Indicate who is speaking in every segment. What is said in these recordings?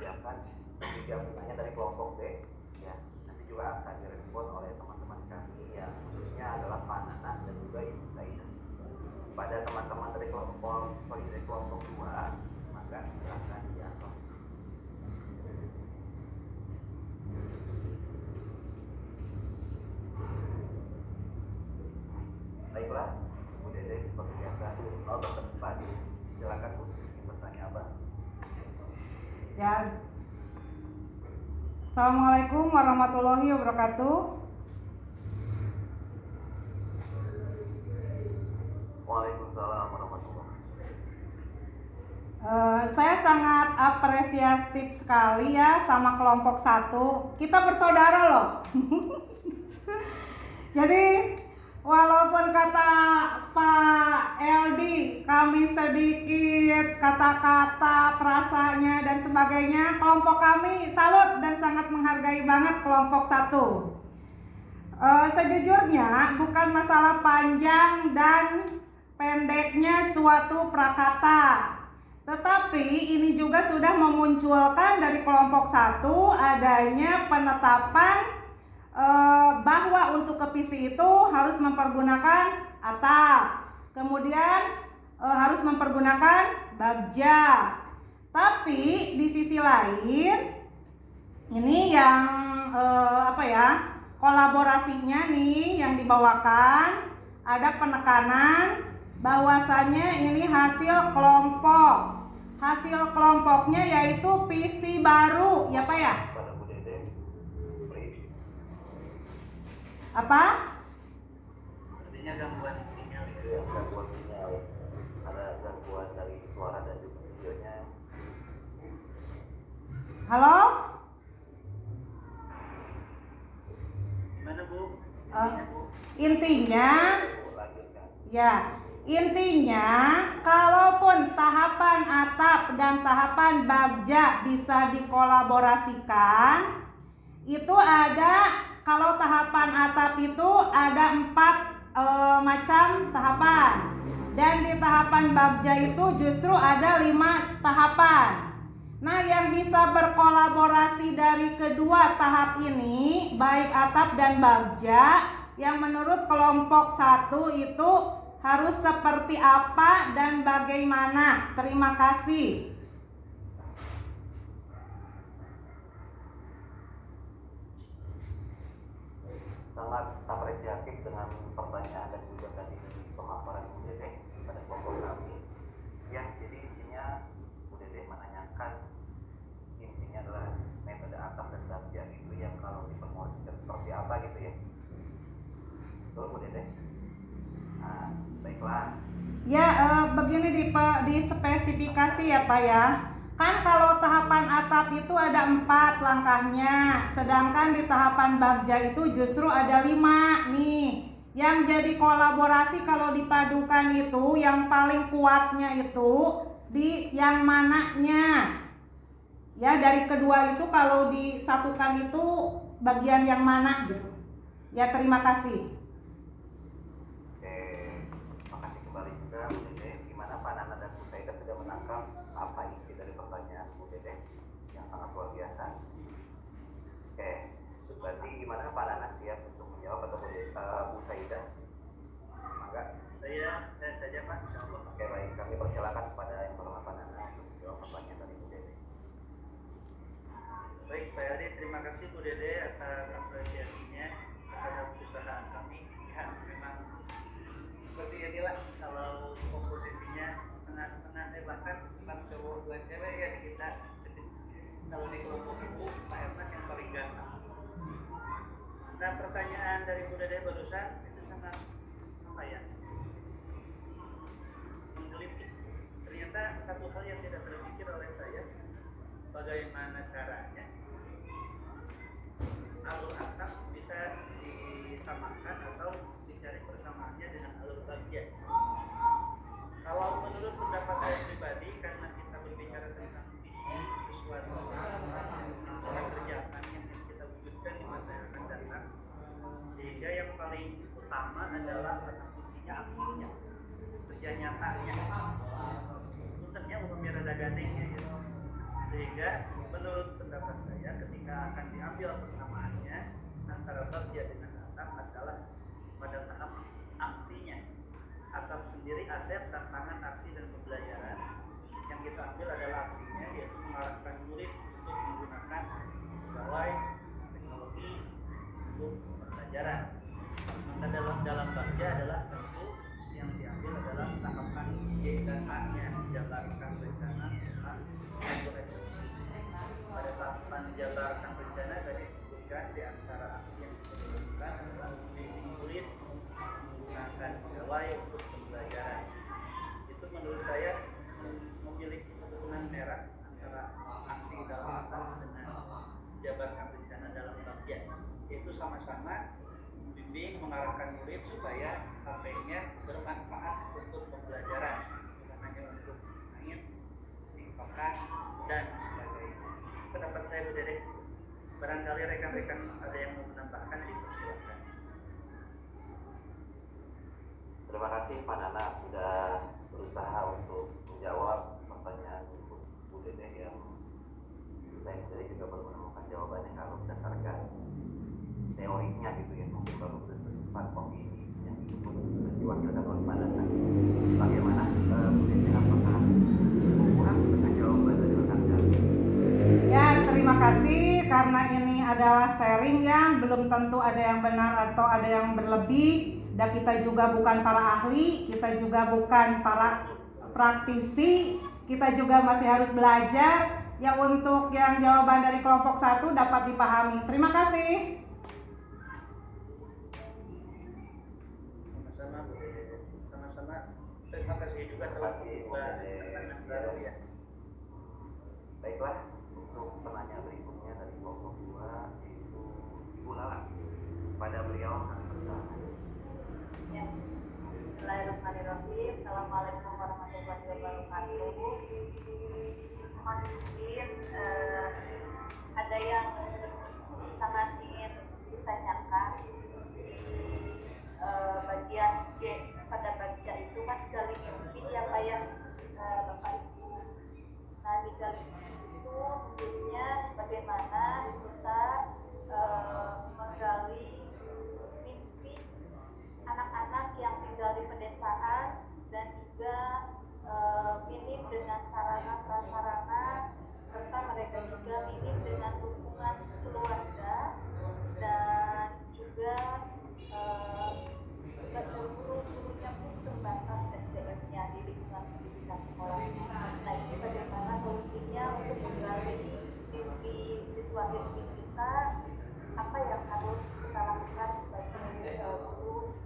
Speaker 1: persiapkan tiga pertanyaan dari kelompok B, ya. Nanti juga akan direspon oleh teman-teman kami yang khususnya adalah Pak Nana dan juga Ibu Saida. Pada teman-teman dari kelompok 2, maka silakan diatas. Baiklah, Bu Dede seperti biasa, Dr. Fadil, silakan Bu, bertanya apa?
Speaker 2: Ya, Assalamualaikum warahmatullahi wabarakatuh.
Speaker 1: Waalaikumsalam warahmatullahi wabarakatuh.
Speaker 2: Saya sangat apresiatif sekali ya sama kelompok 1. Kita bersaudara loh. Jadi walaupun kata Pak Eldi kami sedikit kata-kata perasanya dan sebagainya, kelompok kami salut dan sangat menghargai banget kelompok 1. Sejujurnya bukan masalah panjang dan pendeknya suatu prakata, tetapi ini juga sudah memunculkan dari kelompok 1 adanya penetapan bahwa untuk ke PC itu harus mempergunakan atap, kemudian harus mempergunakan bagja. Tapi di sisi lain ini yang kolaborasinya nih yang dibawakan ada penekanan bahwasannya ini hasil kelompok. Hasil kelompoknya yaitu PC baru, ya Pak ya? Apa?
Speaker 1: Artinya gangguan sinyal itu ya, gangguan sinyal. Ada gangguan dari suara dan juga videonya.
Speaker 2: Halo?
Speaker 1: Gimana Bu?
Speaker 2: Intinya kalaupun tahapan atap dan tahapan bagja bisa dikolaborasikan, itu ada, kalau tahapan atap itu ada 4 macam tahapan, dan di tahapan bagja itu justru ada 5 tahapan. Nah, yang bisa berkolaborasi dari kedua tahap ini, baik atap dan bagja, yang menurut kelompok 1 itu harus seperti apa dan bagaimana? Terima kasih.
Speaker 1: Sangat apresiatif dengan pertanyaan dan juga tadi pemaparan Bu Dede pada kelompok kami. Ya, jadi intinya Bu Dede menanyakan intinya adalah metode atap dan bagja itu yang kalau dipromosikan seperti apa gitu ya. Betul Bu Dede? Nah, baiklah.
Speaker 2: Ya, begini dispesifikasi ya Pak ya. Kan kalau tahapan atap itu ada 4 langkahnya, sedangkan di tahapan bagja itu justru ada 5 nih. Yang jadi kolaborasi kalau dipadukan itu yang paling kuatnya itu di yang mananya. Ya, dari kedua itu kalau disatukan itu bagian yang mana gitu. Ya, terima kasih.
Speaker 1: Makasih kembali juga Bu Dede. Gimana Pak Nana dan Bu Saida sudah menangkap apa isi dari pertanyaan Bu Dede yang sangat luar biasa? Berarti gimana Pak Nana siap untuk menjawab atau Bu Saida? Maka saya saja Pak, insyaallah. Oke, baik, kami persilakan kepada yang bernama Pak Nana untuk menjawab pertanyaan dari Bu Dede.
Speaker 3: Baik Pak Adi, terima kasih Bu Dede atas apresiasinya terhadap usaha kami. Ya, memang seperti inilah kalau komposisinya setengah-setengah, bahkan 4 cowok 2 cewek ya di kita. Kalau di kelompok ibu Pak Ernest yang paling ganteng. Nah, pertanyaan dari Bu Dede barusan itu sangat menggelitik. Ternyata satu hal yang tidak terpikir oleh saya, bagaimana caranya alur atap bisa disamakan atau dicari persamaannya dengan alur bagja. Kalau menurut pendapat saya pribadi, karena kita berbicara tentang visi sesuatu kerjaan yang kita wujudkan di masa yang akan datang, sehingga yang paling utama adalah kata kuncinya aksinya, kerja nyatanya. Tentunya umumnya rada gandeng ya. Sehingga menurut pendapat saya ketika akan diambil persamaannya antara bagja dengan atap adalah pada tahap aksinya. Atap sendiri aset, tantangan, aksi, dan pembelajaran. Yang kita ambil adalah aksinya, yaitu mengarahkan murid untuk menggunakan gawai teknologi untuk pembelajaran. Sementara dalam bagja adalah tentu yang diambil adalah tahapan J dan A-nya, jabarkan rencana serta untuk eksekusi. Pada tahapan jabarkan rencana tadi disebutkan di antara aksi yang bisa dilakukan adalah membimbing murid menggunakan gawai untuk pembelajaran. Itu menurut saya memiliki satu benang merah antara aksi dalam atap dengan jabarkan rencana dalam bagja, yaitu sama-sama membimbing mengarahkan murid supaya HP-nya bermanfaat untuk pembelajaran, bukan hanya untuk main, timpakan, dan sebagainya. Pendapat saya Bu Dede. Barangkali rekan-rekan ada yang mau menambahkan, dipersilakan.
Speaker 1: Terima kasih Pak Nana sudah berusaha untuk menjawab pertanyaan Bu Dede yang saya sendiri juga baru menemukan jawabannya kalau berdasarkan teorinya gitu ya, mungkin baru bersifat opini yang disebut diwakilkan oleh Pak Nana. Bagaimana Bu Dede, apakah puas dengan jawaban dari rekan kami?
Speaker 2: Ya, terima kasih karena ini adalah sharing yang belum tentu ada yang benar atau ada yang berlebih, dan kita juga bukan para ahli, kita juga bukan para praktisi, kita juga masih harus belajar. Ya, untuk yang jawaban dari kelompok 1 dapat dipahami. Terima kasih.
Speaker 3: Sama-sama Bu Dede. Sama-sama. Terima kasih juga telah pertanyaan baru ya.
Speaker 1: Baiklah, untuk penanya berikutnya dari kelompok 2 yaitu Ibu Lala. Pada beliau kami persilakan.
Speaker 4: Ya. Bismillahirrahmanirrahim. Assalamualaikum warahmatullahi wabarakatuh. Mungkin ada yang sangat ingin ditanyakan di bagian G pada baca itu kan gali mimpi ya Pak ya, Bapak Ibu. Nah di gali mimpi itu khususnya bagaimana kita menggali mimpi anak-anak yang tinggal di pedesaan dan juga minim dengan sarana prasarana, serta mereka juga minim dengan dukungan keluarga dan juga guru-gurunya pun terbatas SDM-nya di lingkungan pendidikan sekolah. Nah ini bagaimana solusinya untuk menggali mimpi siswa-siswi kita, apa yang harus kita lakukan sebagai guru,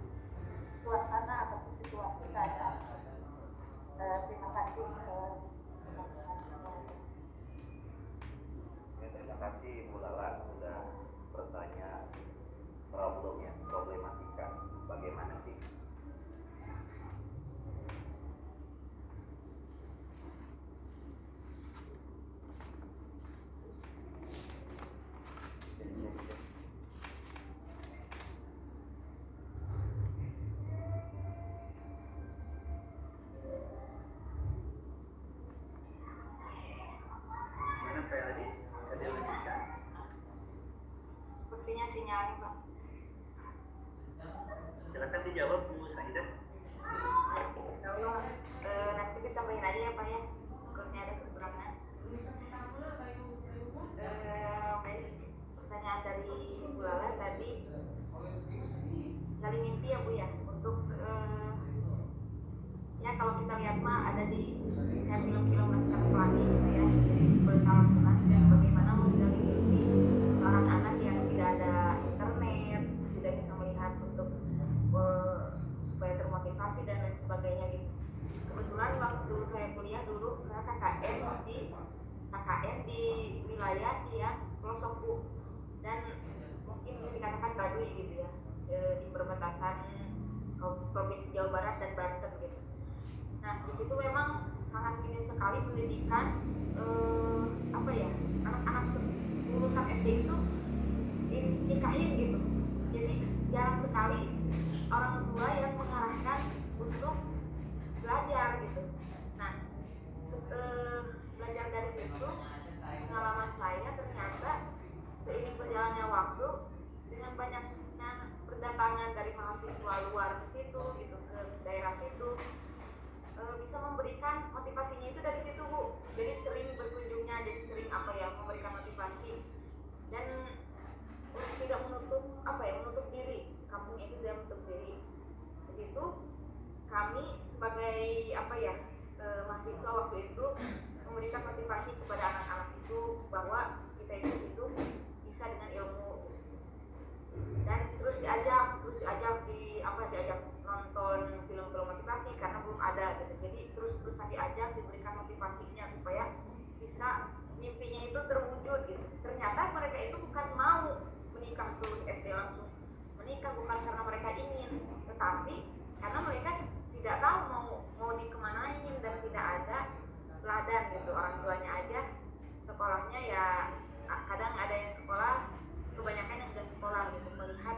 Speaker 4: suasana ataupun situasi keadaan. Terima kasih.
Speaker 1: Terima kasih Bu Lala sudah bertanya problematika bagaimana sih
Speaker 4: Sepertinya sinyalnya Pak.
Speaker 3: Silakan dijawab Bu Saidah.
Speaker 4: Allah, nanti ditambahin aja ya Pak ya, takutnya ada kekurangan. Baik, pertanyaan dari Bu Lala tadi, gali mimpi ya Bu ya, untuk ya kalau kita lihat mah ada di kayak film-film Laskar Pelangi gitu ya, jadi berkala dan bagaimana menggali mimpi seorang anak yang tidak ada internet, tidak bisa melihat untuk supaya termotivasi dan lain sebagainya gitu. Kebetulan waktu saya kuliah dulu saya KKN di wilayah yang pelosok Bu, dan mungkin bisa dikatakan Baduy gitu ya, di perbatasan Provinsi Jawa Barat dan Banten gitu. Nah di situ memang sangat minim sekali pendidikan anak-anak lulusan SD itu nikahin gitu. Jadi jarang sekali orang tua yang mengarahkan untuk belajar gitu. Nah belajar dari situ pengalaman saya ternyata seiring berjalannya waktu dengan banyaknya berdatangan dari mahasiswa luar ke situ gitu, ke daerah situ, bisa memberikan motivasinya itu dari situ Bu. Jadi sering berkunjungnya, jadi sering memberikan motivasi dan tidak menutup diri. Kampung itu tidak menutup diri. Di situ kami sebagai mahasiswa waktu itu memberikan motivasi kepada anak-anak itu bahwa kita itu hidup bisa dengan ilmu dan terus diajak diajak nonton film-film motivasi karena belum ada gitu. Jadi terus-terusan diajak, diberikan motivasinya supaya bisa mimpinya itu terwujud gitu. Ternyata mereka itu bukan mau menikah lulus SD langsung menikah, bukan karena mereka ingin, tetapi karena mereka tidak tahu mau dikemanain dan tidak ada teladan gitu. Orang tuanya aja sekolahnya ya kadang ada yang sekolah, kebanyakan yang nggak sekolah gitu, melihat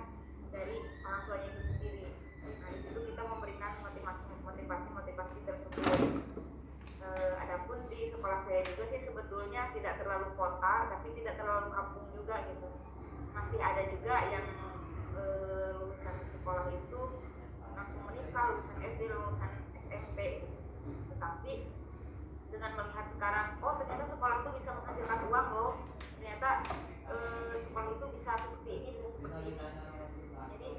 Speaker 4: dari orang tuanya itu sendiri. Nah di situ kita memberikan motivasi tersebut. Adapun di sekolah saya juga sih sebetulnya tidak terlalu kota tapi tidak terlalu kampung juga gitu. Masih ada juga yang lulusan sekolah itu langsung menikah, lulusan SD, lulusan SMP gitu. Tetapi dengan melihat sekarang, ternyata sekolah itu bisa menghasilkan uang loh, ternyata sekolah itu bisa seperti ini, bisa seperti ini. Jadi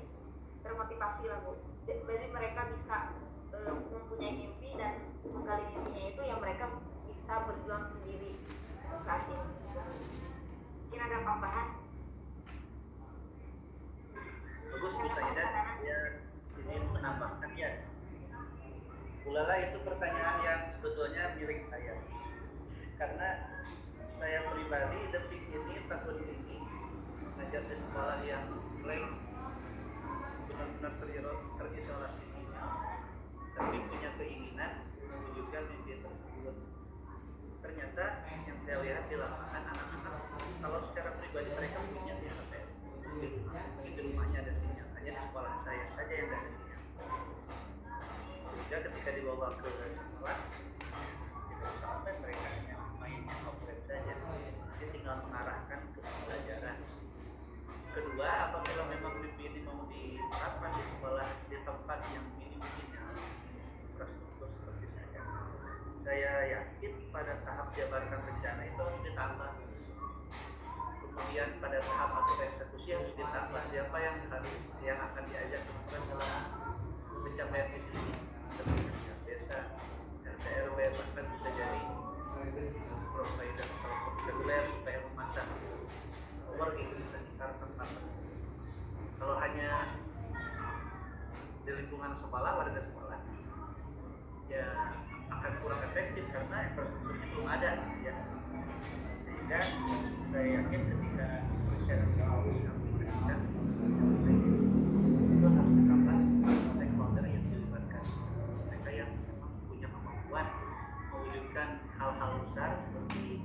Speaker 4: termotivasi lah Bu. Jadi mereka bisa mempunyai mimpi dan menggali mimpinya itu yang mereka bisa berjuang sendiri untuk saat ini. Mungkin ada tambahan?
Speaker 3: Bagus Bu Saida, saya izin menambahkan ya. Ulala itu pertanyaan yang sebetulnya milik saya. Karena saya pribadi detik ini, tahun ini mengajar di sekolah yang benar-benar terisolasi sosial, tapi punya keinginan mewujudkan mimpi tersebut. Ternyata yang saya lihat di lapangan anak-anak, kalau secara pribadi mereka punya HPL di rumahnya ada sinyal, hanya di sekolah saya saja yang ada sinyal. Sehingga ketika dibawa ke sekolah, tidak sampai mereka hanya mainnya offline saja, dia tinggal mengarahkan ke pembelajaran. Kedua, apabila memang mimpi ini mau diterapkan di sekolah di tempat yang minim sinyal, infrastruktur seperti saya yakin pada tahap jabarkan rencana itu harus ditambah. Kemudian pada tahap akhir eksekusi harus ditambah siapa yang akan diajak dalam pencapaian visi ini. Desa, RT RW, bahkan bisa jadi provider telepon seluler supaya memasang tower itu di sekitar tempat tersebut. Kalau hanya di lingkungan sekolah, warga sekolah, ya akan kurang efektif karena infrastrukturnya belum ada ya. Sehingga saya yakin ketika rencana ini diaplikasikan itu harus ditambah stakeholder yang dilibatkan, mereka yang memang punya kemampuan mewujudkan hal-hal besar seperti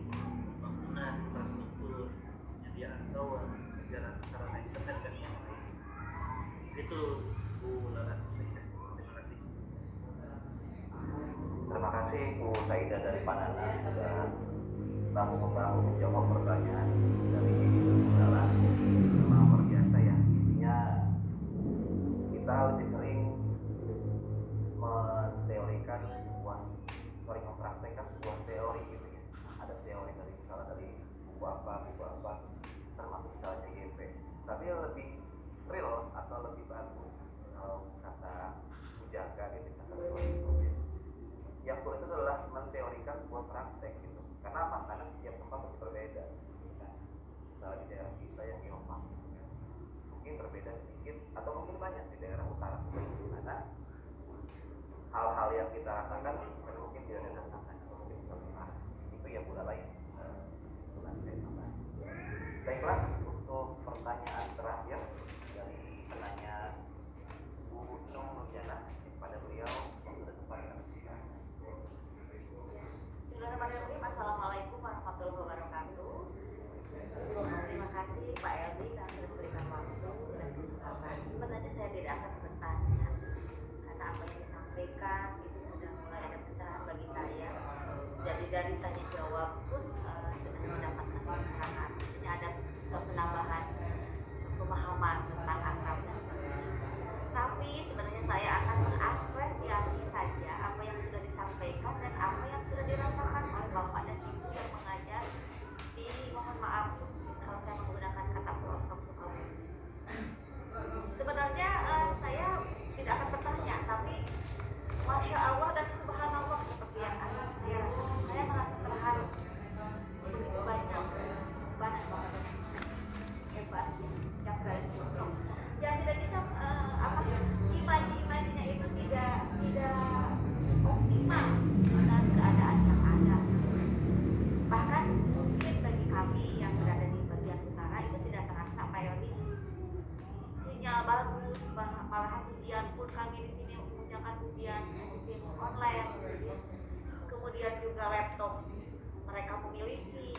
Speaker 3: pembangunan infrastruktur, penyediaan tower, jalan sarana internet dan yang lain. Itu Bu Lala. Terima kasih.
Speaker 1: Terima kasih Bu Saida dari Panana sudah membangun menjawab pertanyaan dari Bu Lala. Memang luar biasa ya. Intinya kita lebih sering mempraktekkan sebuah teori gitu ya. Ada teori dari misalnya dari buku apa, termasuk misalnya GP. Tapi lebih real atau lebih bagus kalau kata Bujaka gitu, kata tulis. Yang sulit itu adalah menteorikan sebuah praktek gitu. Kenapa? Karena setiap tempat pasti berbeda. Nah, misalnya di daerah kita yang di Eropa mungkin berbeda sedikit atau mungkin banyak di daerah utara seperti di sana. Hal-hal yang kita rasakan mungkin tidak ada rasakan atau mungkin bisa mengarah. Itu yang bulan lain. Kesimpulan saya tambah. Baiklah, untuk pertanyaan terakhir dari penanya Bu Nung Nurjana kepada beliau untuk kepada
Speaker 4: Bismillahirrahmanirrahim. Assalamualaikum warahmatullahi wabarakatuh. Terima kasih Pak Eldi yang sudah memberikan waktu dan kesempatan. Sebenarnya saya tidak akan bertanya karena apa yang disampaikan itu sudah mulai ada pencerahan bagi saya. Jadi dari tanya jawab pun ujian sistem online. Kemudian juga laptop mereka memiliki,